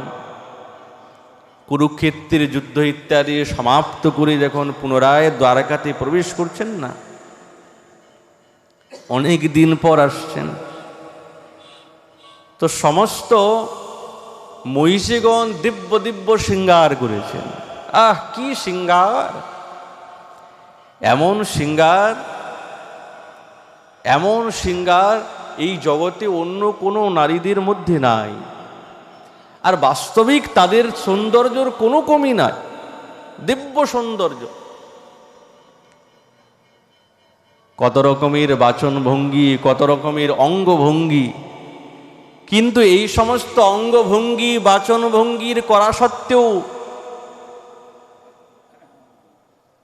কুরুক্ষেত্রের যুদ্ধ ইত্যাদি সমাপ্ত করে যখন পুনরায় দ্বারকাতে প্রবেশ করছেন না, অনেক দিন পর আসছেন, তো সমস্ত মহিষীগণ দিব্য দিব্য শৃঙ্গার করেছেন। আহ, কি শৃঙ্গার! এমন শৃঙ্গার, এমন শৃঙ্গার এই জগতে অন্য কোনো নারীদের মধ্যে নাই। আর বাস্তবিক তাদের সৌন্দর্যের কোনো কমি নাই, দিব্য সৌন্দর্য। কত রকমের বাচন ভঙ্গি, কত রকমের অঙ্গভঙ্গি, কিন্তু এই সমস্ত অঙ্গভঙ্গি বাচন ভঙ্গির করা সত্ত্বেও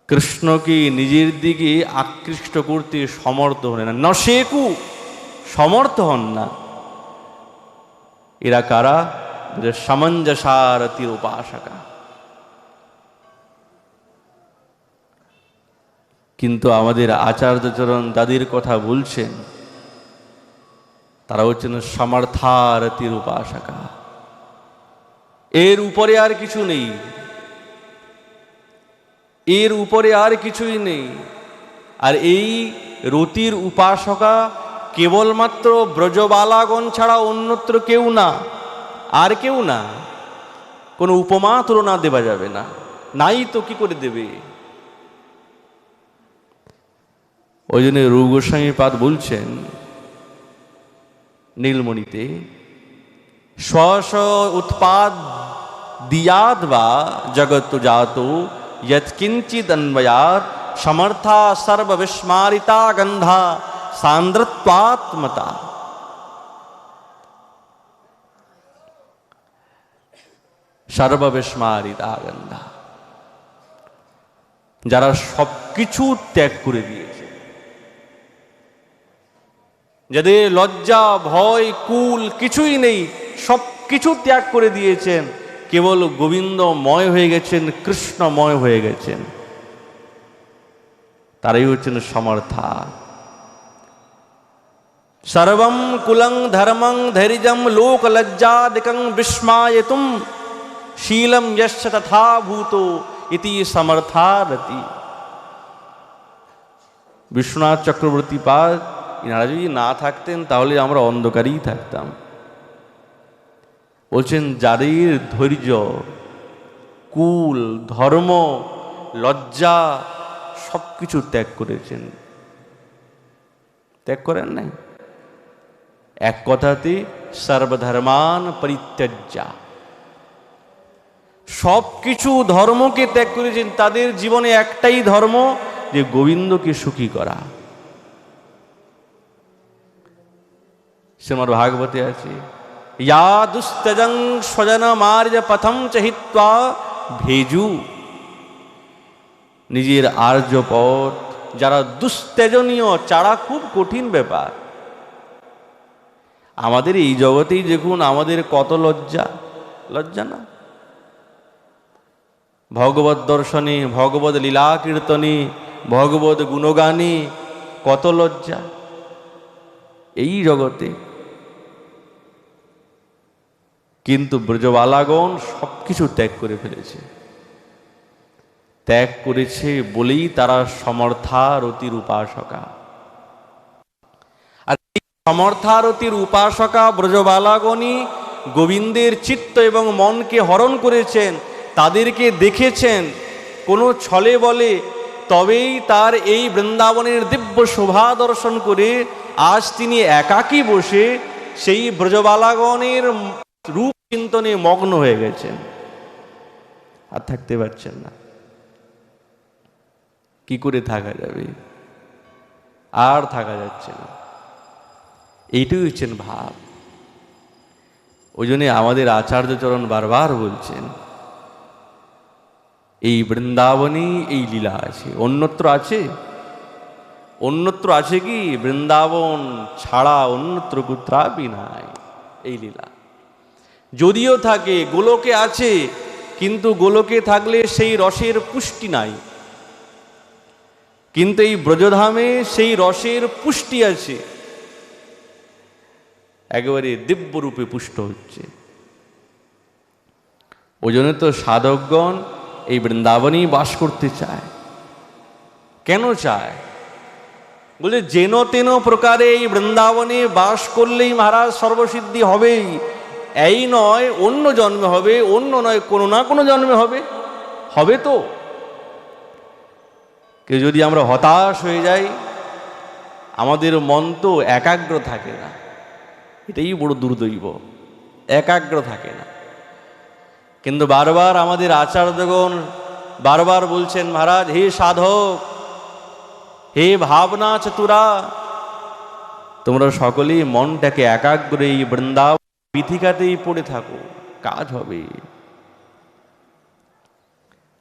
কৃষ্ণকে নিজের দিকে আকৃষ্ট করতে সমর্থ হন না, নশেকু, সমর্থ হন না। এরা কারা? সমঞ্জসারতির উপাসকা। কিন্তু আমাদের আচার্যচরণ তাদের কথা বলছেন, তারা হচ্ছেন সমর্থারতির উপাসকা। এর উপরে আর কিছু নেই, এর উপরে আর কিছুই নেই। আর এই রতির উপাসকা কেবলমাত্র ব্রজবালাগণ ছাড়া অন্যত্র কেউ না, আর কেউ না। কোনো উপমা তুলনা দেওয়া যাবে না। নাই তো কি করে দেবে? ওই জন্য রূপ গোস্বামী পাদ বলছেন নীলমণিতে, স্ব স্ব উৎপাদ দিয়াদ বা জগৎ জাত यत्किंचिद अन्वयात समर्था सर्व विस्मारिता गंधा सांद्रत्वात्मता। सर्व विस्मारिता गंधा, যারা সবকিছু ত্যাগ করে দিয়েছে, যাদের লজ্জা ভয় কুল কিছুই নেই, সবকিছু ত্যাগ করে দিয়েছেন, কেবল গোবিন্দময় হয়ে গেছেন, কৃষ্ণময় হয়ে গেছেন, তারাই হচ্ছেন সমর্থা। সর্বম কুলং ধর্মং ধৈর্যম লোক লজ্জাদিকং বিস্মায়তুম শীলম যস্য তথা ভূতো ইতি সমর্থারতি। বিশ্বনাথ চক্রবর্তী পাদ ইনারা যদি না থাকতেন তাহলে আমরা অন্ধকারেই থাকতাম। বলছেন যাদের ধৈর্য কুল ধর্ম লজ্জা সবকিছু ত্যাগ করেছেন, ত্যাগ করেন নাই, এক কথাতে সর্বধর্মান পরিত্যজ্যা, সবকিছু ধর্মকে ত্যাগ করেছেন। তাদের জীবনে একটাই ধর্ম, যে গোবিন্দকে সুখী করা। শ্রীমদ্ ভাগবতে আছে, या दुस्तजं स्वजन मार्ज पथम चहित्वा भेजू। নিজের আর্য পথ যারা দুস্তেজনীয়, চারা খুব কঠিন ব্যাপার। আমাদের এই জগতেই দেখুন আমাদের কত লজ্জা, লজ্জা না? ভগবত দর্শনে, ভগবত লীলা কীর্তনে, ভগবত গুণগানে কত লজ্জা এই জগতে। কিন্তু ব্রজবালাগণ সবকিছু ত্যাগ করে ফেলেছে। ত্যাগ করেছে বলেই তারা সমর্থারতির উপাসকা। আর এই সমর্থারতির উপাসকা ব্রজবালাগণই গোবিন্দের চিত্ত এবং মনকে হরণ করেছেন। তাদেরকে দেখেছেন কোনো ছলে বলে, তবেই তার এই বৃন্দাবনের দিব্য শোভা দর্শন করে আজ তিনি একাকী বসে সেই ব্রজবালাগণের রূপ চিন্তনে মগ্ন হয়ে গেছেন, আর থাকতে পারছেন না। কি করে থাকা যাবে? আর থাকা যাচ্ছে না। এইটাই হচ্ছেন ভাব। ওই জন্যে আমাদের আচার্যচরণ বারবার বলছেন, এই বৃন্দাবনে এই লীলা আছে, অন্যত্র আছে? অন্যত্র আছে কি? বৃন্দাবন ছাড়া অন্যত্র কুত্রাপি নাই এই লীলা। যদিও থাকে গোলকে আছে, কিন্তু গোলকে থাকলে সেই রসের পুষ্টি নাই। কিন্তু এই ব্রজধামে সেই রসের পুষ্টি আছে, একেবারে দিব্যরূপে পুষ্ট হচ্ছে। ওই জন্য তো সাধকগণ এই বৃন্দাবনেই বাস করতে চায়। কেন চায়? বলে যেন তেন প্রকারে এই বৃন্দাবনে বাস করলেই মহারাজ সর্বসিদ্ধি হবেই, এই নয় অন্য জন্মে হবে, অন্য নয় কোনো না কোনো জন্মে হবে। হবে তো। কেউ যদি আমরা হতাশ হয়ে যাই, আমাদের মন তো একাগ্র থাকে না, এটাই বড় দুর্দৈব, একাগ্র থাকে না। কিন্তু বারবার আমাদের আচার্যগণ বারবার বলছেন, মহারাজ হে সাধক, হে ভাবনা চতুরা, তোমরা সকলেই মনটাকে একাগ্র এই বৃন্দাবন পীঠিকাতেই পড়ে থাকো, কাজ হবে।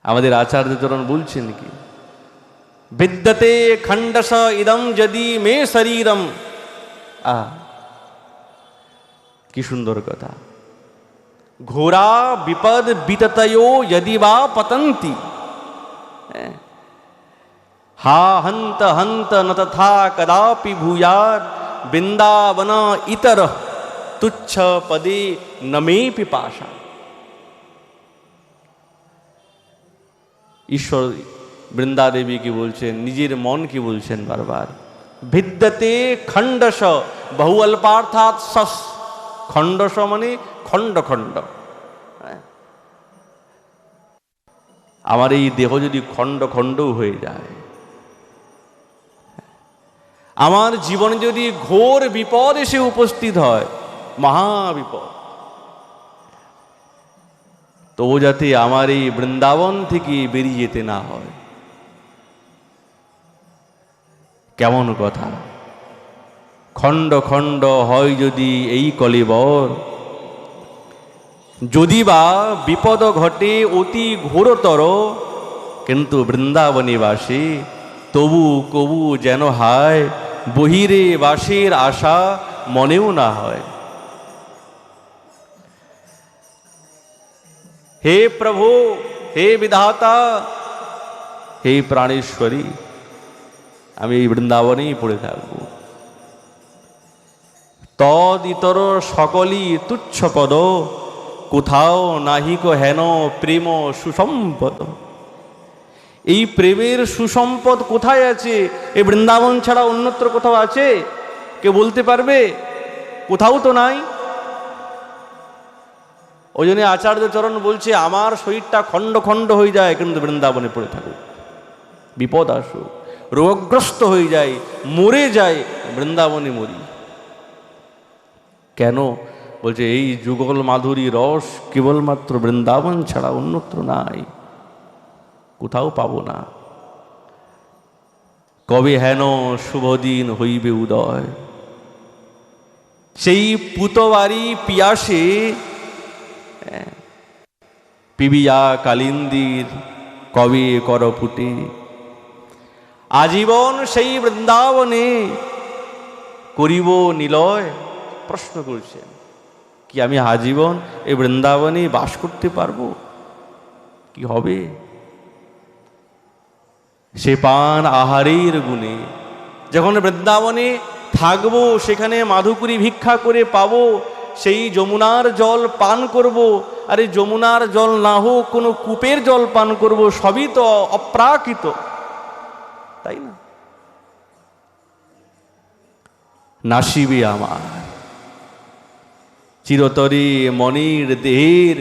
আমাদের আচার্যচরণ বলছেন কি, বিদ্যতে খণ্ডস ইদম যদি মে শরীরম। কি সুন্দর কথা। ঘোরা বিপদ বিততयो यदि वा पतन्ति, हा हंत हंत न तथा कदापि भूयात् वृंदावन इतर तुच्छ पदे न मे पिपाशा। ঈশ্বর বৃন্দা দেবী কি বলছেন, নিজের মন কি বলছেন বারবার, ভিদ্যতে খণ্ডস, বহু অল্পার্থাৎ সস। খণ্ডস মানে খণ্ড খণ্ড। আমার এই দেহ যদি খণ্ড খণ্ডও হয়ে যায়, আমার জীবনে যদি ঘোর বিপদ এসে উপস্থিত হয়, মহাবিপদ, তবু যাতে আমার এই বৃন্দাবন থেকে বেরিয়ে যেতে না হয়। কেমন কথা! খণ্ড খণ্ড হয় যদি এই কলিবর, যদি বা বিপদ ঘটে অতি ঘোরতর, কিন্তু বৃন্দাবনী বাসী তবু কবু যেন হায় বহিরে বাসের আশা মনেও না হয়। হে প্রভু, হে বিধাতা, হে প্রাণেশ্বরী, আমি এই বৃন্দাবনেই পড়ে থাকব। তদ ইতর সকলই তুচ্ছ পদ, কোথাও নাহিক হেন প্রেম সুসম্পদ। এই প্রেমের সুসম্পদ কোথায় আছে? এই বৃন্দাবন ছাড়া অন্যত্র কোথাও আছে? কে বলতে পারবে? কোথাও তো নাই। ওই জন্য আচার্য চরণ বলছে, আমার শরীরটা খণ্ড খণ্ড হয়ে যায়, কিন্তু বৃন্দাবনে পড়ে থাকুক। বিপদ আসুক, রোগগ্রস্ত হয়ে যায়, মরে যায়, বৃন্দাবনে মরি। কেন? বলছে এই যুগল মাধুরী রস কেবলমাত্র বৃন্দাবন ছাড়া অন্যত্র নাই, কোথাও পাবো না। কবে হেন শুভদিন হইবে উদয়, সেই পুতবাড়ি পিয়াসে পিবিয়া কালিন্দির কবে কর ফুটে। আজীবন সেই বৃন্দাবনে করিব নিলয়। প্রশ্ন করছেন, কি আমি আজীবন এই বৃন্দাবনে বাস করতে পারবো? কি হবে? সে পান আহারের গুণে যখন বৃন্দাবনে থাকবো, সেখানে মাধুকরী ভিক্ষা করে পাবো, সেই যমুনার জল পান করব। আরে যমুনার জল না হোক, কোনো কূপের জল পান করব, সবই তো অপ্রাকৃত, তাই না? নাসিবে আমার চিরতরে মনের দেহের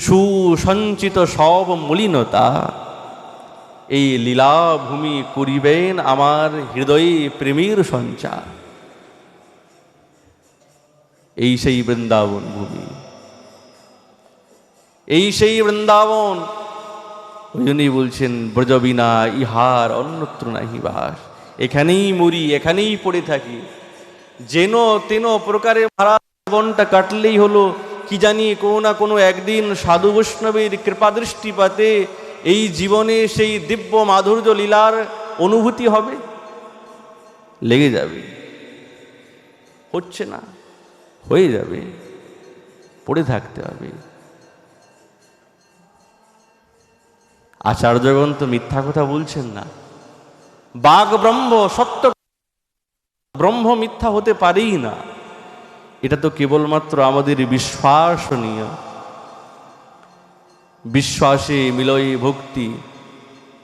সুসঞ্চিত সব মলিনতা, এই লীলাভূমি করিবেন আমার হৃদয়ে প্রেমের সঞ্চার। এই সেই বৃন্দাবন ভূমি, এই সেই বৃন্দাবন। ওই জন্যই বলছেন, ব্রজবিনা ইহার অন্যত্র নাহি বাস। এখানেই মরি, এখানেই পড়ে থাকি, যেন তেন প্রকারে মারা জীবনটা কাটলেই হলো। কি জানি কোনো না কোনো একদিন সাধু বৈষ্ণবের কৃপা দৃষ্টিপাতে এই জীবনে সেই দিব্য মাধুর্য লীলার অনুভূতি হবে, লেগে যাবে। হচ্ছে না, হয়ে যাবে, পড়ে থাকতে হবে। আচার্যগণ তো মিথ্যা কথা বলছেন না। বাগ ব্রহ্ম সত্য, ব্রহ্ম মিথ্যা হতে পারেই না। এটা তো কেবলমাত্র আমাদের বিশ্বাসনীয়। বিশ্বাসে মিলয়ে ভক্তি,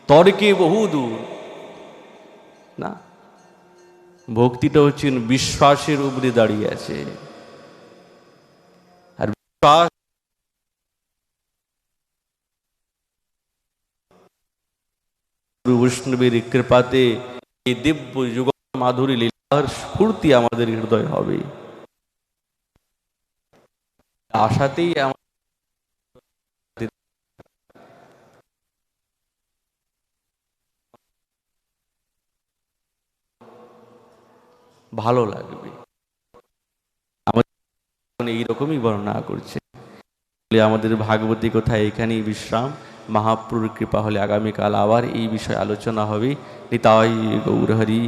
তর্কে বহুদূর না। ভক্তিটা হচ্ছে বিশ্বাসের উপরে দাঁড়িয়ে আছে। আর বিশ্বাস বৈষ্ণবের কৃপাতে এই দিব্য যুগ মাধুরী লীলার স্ফূর্তি আমাদের হৃদয় হবে। আশাতেই ভালো লাগবে। আমাদের এইরকমই বর্ণনা করছে। আমাদের ভাগবতী কথা এখানেই বিশ্রাম। মহাপ্রভুর কৃপা হলে আগামীকাল আবার এই বিষয়ে আলোচনা হবে। নিতাই গৌর হরি।